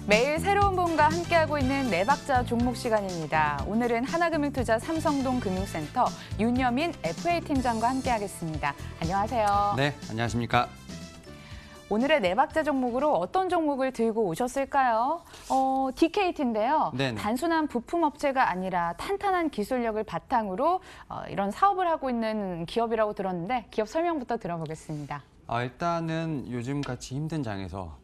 매일 새로운 분과 함께하고 있는 네 박자 종목 시간입니다. 오늘은 하나금융투자 삼성동 금융센터 윤여민 FA 팀장과 함께하겠습니다. 안녕하세요. 네, 안녕하십니까. 오늘의 네 박자 종목으로 어떤 종목을 들고 오셨을까요? DKT인데요. 네네. 단순한 부품업체가 아니라 탄탄한 기술력을 바탕으로 이런 사업을 하고 있는 기업이라고 들었는데 기업 설명부터 들어보겠습니다. 일단은 요즘 같이 힘든 장에서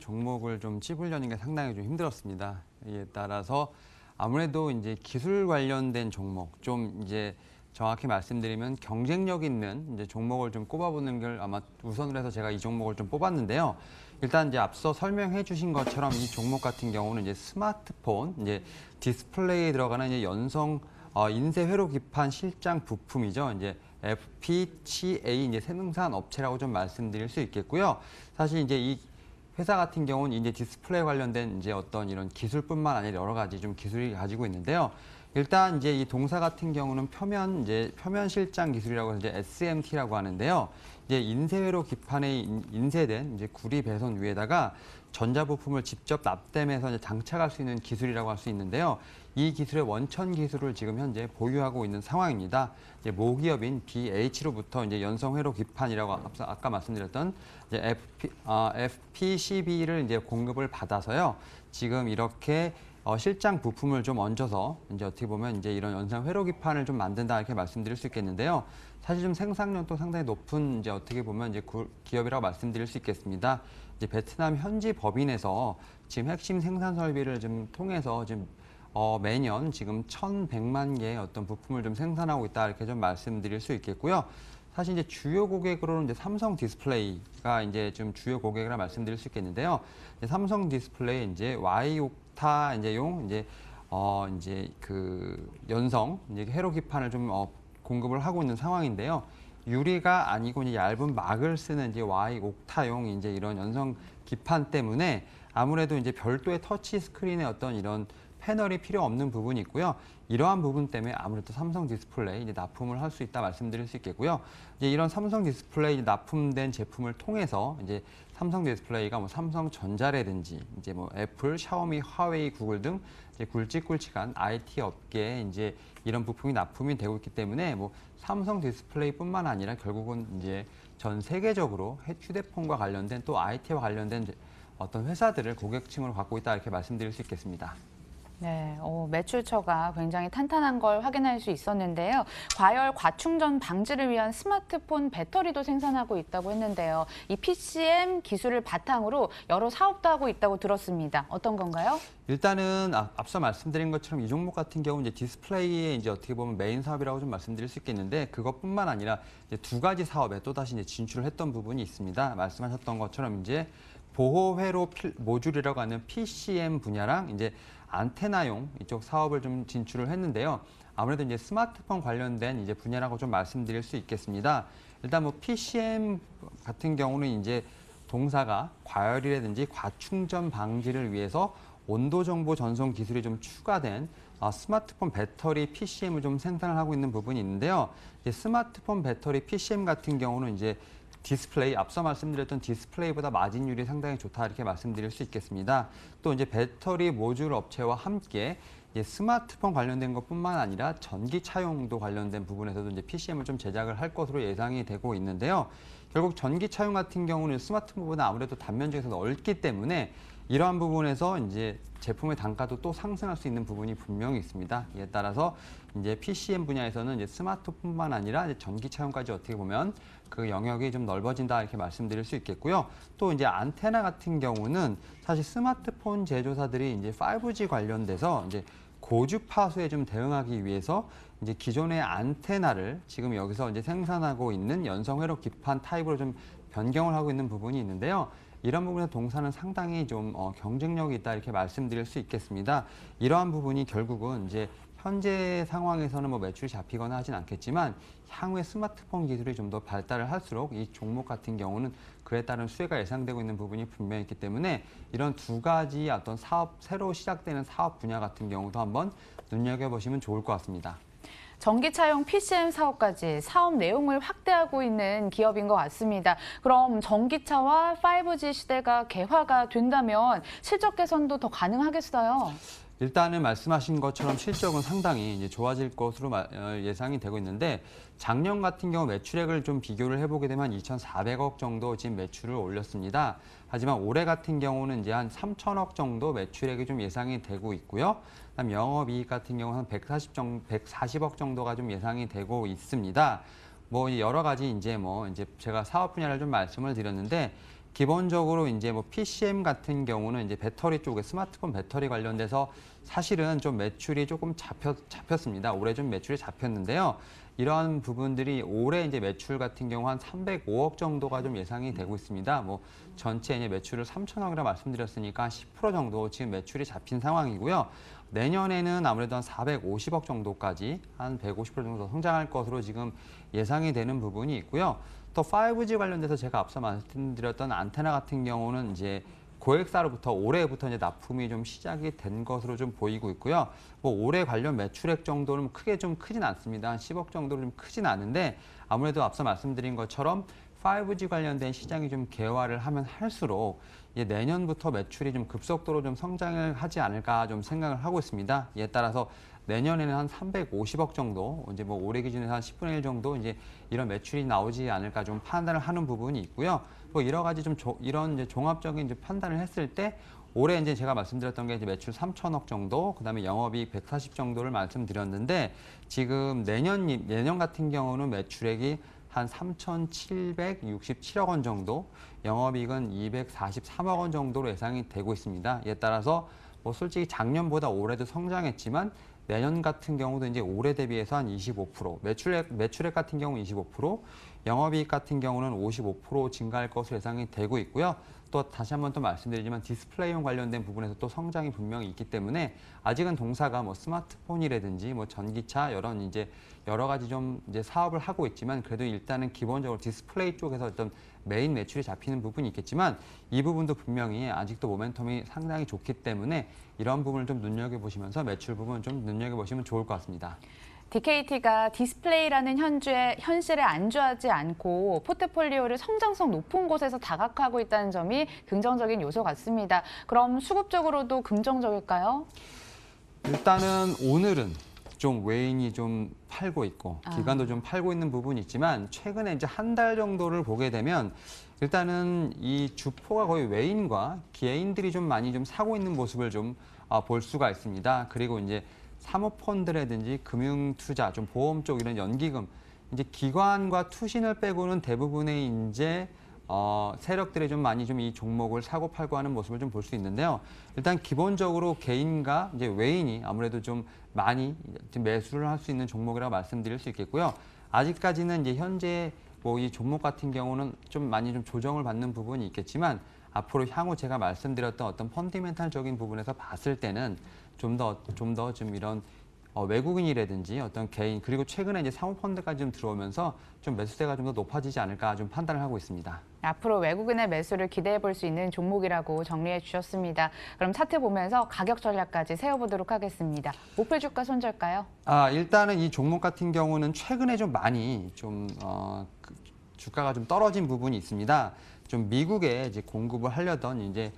종목을 좀 찝으려는 게 상당히 좀 힘들었습니다. 이에 따라서 아무래도 이제 기술 관련된 종목, 좀 이제 정확히 말씀드리면 경쟁력 있는 이제 종목을 좀 꼽아보는 걸 아마 우선으로 해서 제가 이 종목을 좀 뽑았는데요. 일단 이제 앞서 설명해 주신 것처럼 이 종목 같은 경우는 이제 스마트폰, 이제 디스플레이에 들어가는 이제 연성 인쇄 회로 기판 실장 부품이죠. 이제 FPGA 이제 생산 업체라고 좀 말씀드릴 수 있겠고요. 사실 이제 이 회사 같은 경우는 이제 디스플레이 관련된 이제 어떤 이런 기술뿐만 아니라 여러 가지 좀 기술이 가지고 있는데요. 일단 이제 이 동사 같은 경우는 표면 실장 기술이라고 해서 이제 SMT라고 하는데요. 이제 인쇄회로 기판에 인쇄된 이제 구리 배선 위에다가 전자부품을 직접 납땜해서 이제 장착할 수 있는 기술이라고 할 수 있는데요. 이 기술의 원천 기술을 지금 현재 보유하고 있는 상황입니다. 이제 모기업인 BH로부터 이제 연성회로 기판이라고 아까 말씀드렸던 이제 FPCB를 이제 공급을 받아서요. 지금 이렇게 실장 부품을 좀 얹어서 이제 어떻게 보면 이제 이런 연상 회로 기판을 좀 만든다 이렇게 말씀드릴 수 있겠는데요. 사실 좀 생산력도 상당히 높은 이제 어떻게 보면 이제 기업이라고 말씀드릴 수 있겠습니다. 이제 베트남 현지 법인에서 지금 핵심 생산 설비를 좀 통해서 지금 매년 지금 1,100만 개의 어떤 부품을 좀 생산하고 있다 이렇게 좀 말씀드릴 수 있겠고요. 사실 이제 주요 고객으로는 이제 삼성 디스플레이가 이제 좀 주요 고객이라 말씀드릴 수 있겠는데요. 이제 삼성 디스플레이 이제 Y옥타 이제용 이제 그 연성 이제 회로 기판을 좀 공급을 하고 있는 상황인데요. 유리가 아니고 이제 얇은 막을 쓰는 이제 Y옥타용 이제 이런 연성 기판 때문에 아무래도 이제 별도의 터치 스크린의 어떤 이런 패널이 필요 없는 부분이 있고요. 이러한 부분 때문에 아무래도 삼성 디스플레이 이제 납품을 할 수 있다 말씀드릴 수 있겠고요. 이제 이런 삼성 디스플레이 납품된 제품을 통해서 이제 삼성 디스플레이가 뭐 삼성전자라든지 이제 뭐 애플, 샤오미, 화웨이, 구글 등 이제 굵직굵직한 IT 업계에 이제 이런 부품이 납품이 되고 있기 때문에 뭐 삼성 디스플레이뿐만 아니라 결국은 이제 전 세계적으로 휴대폰과 관련된 또 IT와 관련된 어떤 회사들을 고객층으로 갖고 있다 이렇게 말씀드릴 수 있겠습니다. 네, 매출처가 굉장히 탄탄한 걸 확인할 수 있었는데요. 과열, 과충전 방지를 위한 스마트폰 배터리도 생산하고 있다고 했는데요. 이 PCM 기술을 바탕으로 여러 사업도 하고 있다고 들었습니다. 어떤 건가요? 일단은 앞서 말씀드린 것처럼 이 종목 같은 경우 이제 디스플레이의 이제 어떻게 보면 메인 사업이라고 좀 말씀드릴 수 있겠는데 그것뿐만 아니라 이제 두 가지 사업에 또 다시 이제 진출을 했던 부분이 있습니다. 말씀하셨던 것처럼 이제 보호 회로 모듈이라고 하는 PCM 분야랑 이제 안테나용 이쪽 사업을 좀 진출을 했는데요. 아무래도 이제 스마트폰 관련된 이제 분야라고 좀 말씀드릴 수 있겠습니다. 일단 뭐 PCM 같은 경우는 이제 동사가 과열이라든지 과충전 방지를 위해서 온도 정보 전송 기술이 좀 추가된 스마트폰 배터리 PCM을 좀 생산을 하고 있는 부분이 있는데요. 이제 스마트폰 배터리 PCM 같은 경우는 이제 디스플레이, 앞서 말씀드렸던 디스플레이보다 마진율이 상당히 좋다 이렇게 말씀드릴 수 있겠습니다. 또 이제 배터리 모듈 업체와 함께 이제 스마트폰 관련된 것뿐만 아니라 전기차용도 관련된 부분에서도 이제 PCM을 좀 제작을 할 것으로 예상이 되고 있는데요. 결국 전기차용 같은 경우는 스마트폰보다 아무래도 단면적이 더 넓기 때문에 이러한 부분에서 이제 제품의 단가도 또 상승할 수 있는 부분이 분명히 있습니다. 이에 따라서 이제 PCM 분야에서는 이제 스마트폰뿐만 아니라 이제 전기차용까지 어떻게 보면 그 영역이 좀 넓어진다 이렇게 말씀드릴 수 있겠고요. 또 이제 안테나 같은 경우는 사실 스마트폰 제조사들이 이제 5G 관련돼서 이제 고주파수에 좀 대응하기 위해서 이제 기존의 안테나를 지금 여기서 이제 생산하고 있는 연성회로 기판 타입으로 좀 변경을 하고 있는 부분이 있는데요. 이런 부분에서 동사는 상당히 좀 경쟁력이 있다 이렇게 말씀드릴 수 있겠습니다. 이러한 부분이 결국은 이제 현재 상황에서는 뭐 매출이 잡히거나 하진 않겠지만 향후에 스마트폰 기술이 좀 더 발달을 할수록 이 종목 같은 경우는 그에 따른 수혜가 예상되고 있는 부분이 분명히 있기 때문에 이런 두 가지 어떤 사업, 새로 시작되는 사업 분야 같은 경우도 한번 눈여겨보시면 좋을 것 같습니다. 전기차용 PCM 사업까지 사업 내용을 확대하고 있는 기업인 것 같습니다. 그럼 전기차와 5G 시대가 개화가 된다면 실적 개선도 더 가능하겠어요? 일단은 말씀하신 것처럼 실적은 상당히 이제 좋아질 것으로 예상이 되고 있는데 작년 같은 경우 매출액을 좀 비교를 해보게 되면 2,400억 정도 지금 매출을 올렸습니다. 하지만 올해 같은 경우는 이제 한 3천억 정도 매출액이 좀 예상이 되고 있고요. 그다음 영업이익 같은 경우는 한 140억 정도가 좀 예상이 되고 있습니다. 뭐 여러 가지 이제 제가 사업 분야를 좀 말씀을 드렸는데 기본적으로 이제 뭐 PCM 같은 경우는 이제 배터리 쪽에 스마트폰 배터리 관련돼서 사실은 좀 매출이 조금 잡혔습니다. 올해 좀 매출이 잡혔는데요. 이러한 부분들이 올해 이제 매출 같은 경우 한 305억 정도가 좀 예상이 되고 있습니다. 뭐 전체 이제 매출을 3천억이라 말씀드렸으니까 10% 정도 지금 매출이 잡힌 상황이고요. 내년에는 아무래도 한 450억 정도까지 한 150% 정도 더 성장할 것으로 지금 예상이 되는 부분이 있고요. 또 5G 관련돼서 제가 앞서 말씀드렸던 안테나 같은 경우는 이제 고객사로부터 올해부터 이제 납품이 좀 시작이 된 것으로 좀 보이고 있고요. 뭐 올해 관련 매출액 정도는 크게 좀 크진 않습니다. 한 10억 정도로 좀 크진 않은데 아무래도 앞서 말씀드린 것처럼 5G 관련된 시장이 좀 개화를 하면 할수록 이제 내년부터 매출이 좀 급속도로 좀 성장을 하지 않을까 좀 생각을 하고 있습니다. 이에 따라서 내년에는 한 350억 정도, 이제 뭐 올해 기준에서 한 10분의 1 정도 이제 이런 매출이 나오지 않을까 좀 판단을 하는 부분이 있고요. 뭐 여러 가지 좀 이런 이제 종합적인 이제 판단을 했을 때 올해 이제 제가 말씀드렸던 게 이제 매출 3천억 정도, 그다음에 영업이익 140 정도를 말씀드렸는데 지금 내년 같은 경우는 매출액이 한 3,767억 원 정도, 영업이익은 243억 원 정도로 예상이 되고 있습니다. 이에 따라서 뭐 솔직히 작년보다 올해도 성장했지만 내년 같은 경우도 이제 올해 대비해서 한 25%, 매출액 같은 경우 25%, 영업이익 같은 경우는 55% 증가할 것으로 예상이 되고 있고요. 또 다시 한번 또 말씀드리지만 디스플레이용 관련된 부분에서 또 성장이 분명히 있기 때문에 아직은 동사가 뭐 스마트폰이라든지 뭐 전기차 이런 이제 여러 가지 좀 이제 사업을 하고 있지만 그래도 일단은 기본적으로 디스플레이 쪽에서 어떤 메인 매출이 잡히는 부분이 있겠지만 이 부분도 분명히 아직도 모멘텀이 상당히 좋기 때문에 이런 부분을 좀 눈여겨보시면서 매출 부분 좀 눈여겨보시면 좋을 것 같습니다. DKT가 디스플레이라는 현실에 안주하지 않고 포트폴리오를 성장성 높은 곳에서 다각화하고 있다는 점이 긍정적인 요소 같습니다. 그럼 수급적으로도 긍정적일까요? 일단은 오늘은 좀 외인이 좀 팔고 있고 기관도 좀 팔고 있는 부분이 있지만 최근에 이제 한 달 정도를 보게 되면 일단은 이 주포가 거의 외인과 개인들이 좀 많이 좀 사고 있는 모습을 좀 볼 수가 있습니다. 그리고 이제 사모펀드라든지 금융투자, 좀 보험 쪽 이런 연기금, 이제 기관과 투신을 빼고는 대부분의 이제 세력들이 좀 많이 좀 이 종목을 사고 팔고 하는 모습을 좀 볼 수 있는데요. 일단 기본적으로 개인과 이제 외인이 아무래도 좀 많이 매수를 할 수 있는 종목이라고 말씀드릴 수 있겠고요. 아직까지는 이제 현재 뭐 이 종목 같은 경우는 좀 많이 좀 조정을 받는 부분이 있겠지만 앞으로 향후 제가 말씀드렸던 어떤 펀디멘탈적인 부분에서 봤을 때는 좀 더 이런 외국인이라든지 어떤 개인 그리고 최근에 이제 사모펀드까지 좀 들어오면서 좀 매수세가 좀 더 높아지지 않을까 좀 판단을 하고 있습니다. 앞으로 외국인의 매수를 기대해 볼 수 있는 종목이라고 정리해 주셨습니다. 그럼 차트 보면서 가격 전략까지 세워보도록 하겠습니다. 목표 주가 손절까요? 일단은 이 종목 같은 경우는 최근에 좀 많이 주가가 좀 떨어진 부분이 있습니다. 좀 미국에 이제 공급을 하려던 이제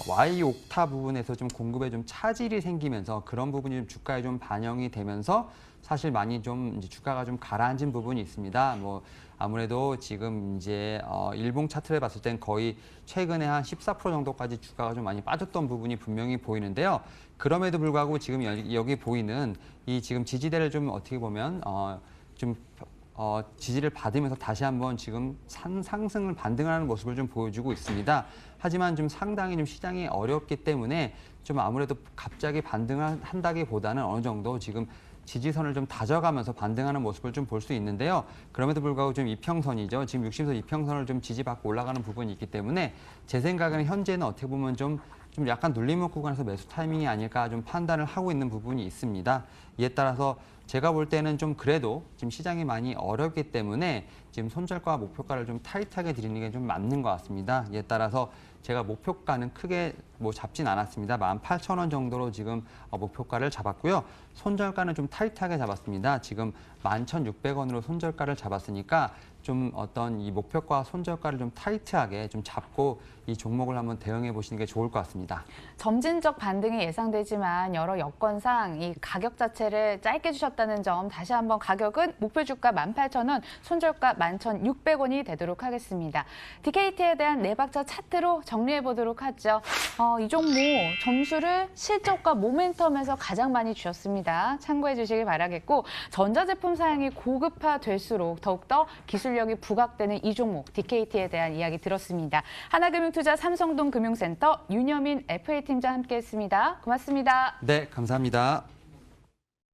Y 옥타 부분에서 좀 공급에 좀 차질이 생기면서 그런 부분이 좀 주가에 좀 반영이 되면서 사실 많이 좀 이제 주가가 좀 가라앉은 부분이 있습니다. 뭐 아무래도 지금 이제 일봉 차트를 봤을 땐 거의 최근에 한 14% 정도까지 주가가 좀 많이 빠졌던 부분이 분명히 보이는데요. 그럼에도 불구하고 지금 여기 보이는 이 지금 지지대를 좀 어떻게 보면 지지를 받으면서 다시 한번 지금 상승을 반등하는 모습을 좀 보여주고 있습니다. 하지만 좀 상당히 좀 시장이 어렵기 때문에 좀 아무래도 갑자기 반등을 한다기보다는 어느 정도 지금 지지선을 좀 다져가면서 반등하는 모습을 좀 볼 수 있는데요. 그럼에도 불구하고 좀 이평선이죠. 지금 60선 이평선을 좀 지지받고 올라가는 부분이 있기 때문에 제 생각에는 현재는 어떻게 보면 좀 좀 약간 눌림목 구간에서 매수 타이밍이 아닐까 좀 판단을 하고 있는 부분이 있습니다. 이에 따라서 제가 볼 때는 좀 그래도 지금 시장이 많이 어렵기 때문에 지금 손절가 목표가를 좀 타이트하게 드리는 게 좀 맞는 것 같습니다. 이에 따라서 제가 목표가는 크게 뭐 잡진 않았습니다. 18,000원 정도로 지금 목표가를 잡았고요. 손절가는 좀 타이트하게 잡았습니다. 지금 11,600원으로 손절가를 잡았으니까 좀 어떤 이 목표가 손절가를 좀 타이트하게 좀 잡고 이 종목을 한번 대응해 보시는 게 좋을 것 같습니다. 점진적 반등이 예상되지만 여러 여건상 이 가격 자체를 짧게 주셨다는 점 다시 한번 가격은 목표 주가 18,000원, 손절가 11,600원이 되도록 하겠습니다. DKT에 대한 네 박자 차트로 정리해 보도록 하죠. 이 종목 점수를 실적과 모멘텀에서 가장 많이 주셨습니다. 참고해 주시길 바라겠고 전자제품 사양이 고급화될수록 더욱더 기술력이 부각되는 이 종목 DKT에 대한 이야기 들었습니다. 하나금융투자 삼성동 금융센터 윤여민 FA팀장 함께했습니다. 고맙습니다. 네, 감사합니다.